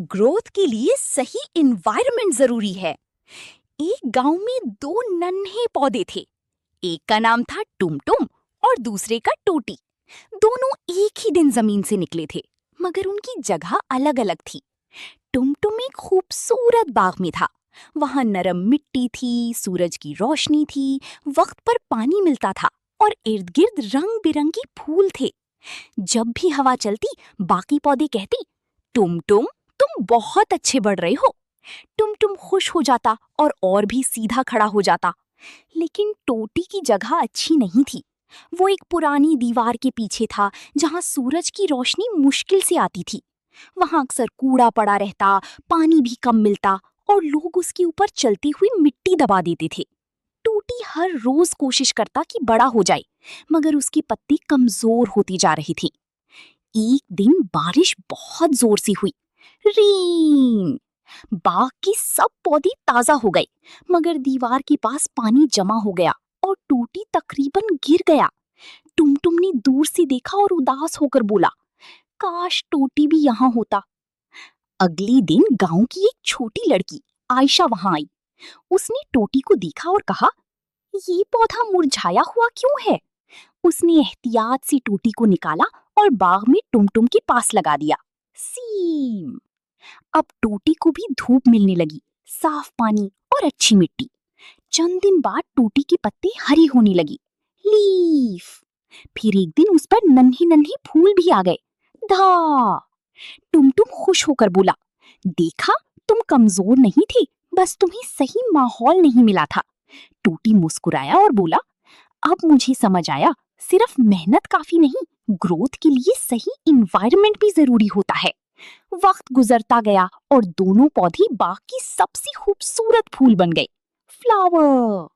Growth के लिए सही इन्वायरमेंट जरूरी है। एक गांव में दो नन्हे पौधे थे। एक का नाम था टुमटुम और दूसरे का टूटी। दोनों एक ही दिन जमीन से निकले थे, मगर उनकी जगह अलग अलग थी। टुमटुम एक खूबसूरत बाग में था। वहां नरम मिट्टी थी, सूरज की रोशनी थी, वक्त पर पानी मिलता था और इर्द गिर्द रंग बिरंगी फूल थे। जब भी हवा चलती, बाकी पौधे कहते, टुमटुम तुम बहुत अच्छे बढ़ रहे हो। टुमटुम खुश हो जाता और भी सीधा खड़ा हो जाता। लेकिन टोटी की जगह अच्छी नहीं थी। वो एक पुरानी दीवार के पीछे था, जहां सूरज की रोशनी मुश्किल से आती थी। वहां अक्सर कूड़ा पड़ा रहता, पानी भी कम मिलता और लोग उसके ऊपर चलती हुई मिट्टी दबा देते थे। टूटी हर रोज कोशिश करता कि बड़ा हो जाए, मगर उसकी पत्ती कमजोर होती जा रही थी। एक दिन बारिश बहुत जोर से हुई। रींग! बाग के सब पौधे ताजा हो गए, मगर दीवार के पास पानी जमा हो गया और टूटी तकरीबन गिर गया। टुमटुम ने दूर से देखा और उदास होकर बोला, काश टोटी भी यहाँ होता। अगले दिन गांव की एक छोटी लड़की आयशा वहां आई। उसने टोटी को देखा और कहा, ये पौधा मुरझाया हुआ क्यों है? उसने एहतियात से टोटी को निकाला और बाग में टुमटुम के पास लगा दिया। सीम! अब टोटी को भी धूप मिलने लगी, साफ पानी और अच्छी मिट्टी। चंद दिन बाद टोटी के पत्ते हरी होने लगी। लीफ! फिर एक दिन उस पर नन्हे नन्हे फूल भी आ गए। धा! टुमटुम खुश होकर बोला, देखा, तुम कमजोर नहीं थे, बस तुम्हें सही माहौल नहीं मिला था। टोटी मुस्कुराया और बोला, अब मुझे समझ आया, सिर्फ मेहनत काफी नहीं, ग्रोथ के लिए सही इन्वायरमेंट भी जरूरी होता है। वक्त गुजरता गया और दोनों पौधे बाग की सबसे खूबसूरत फूल बन गए। फ्लावर!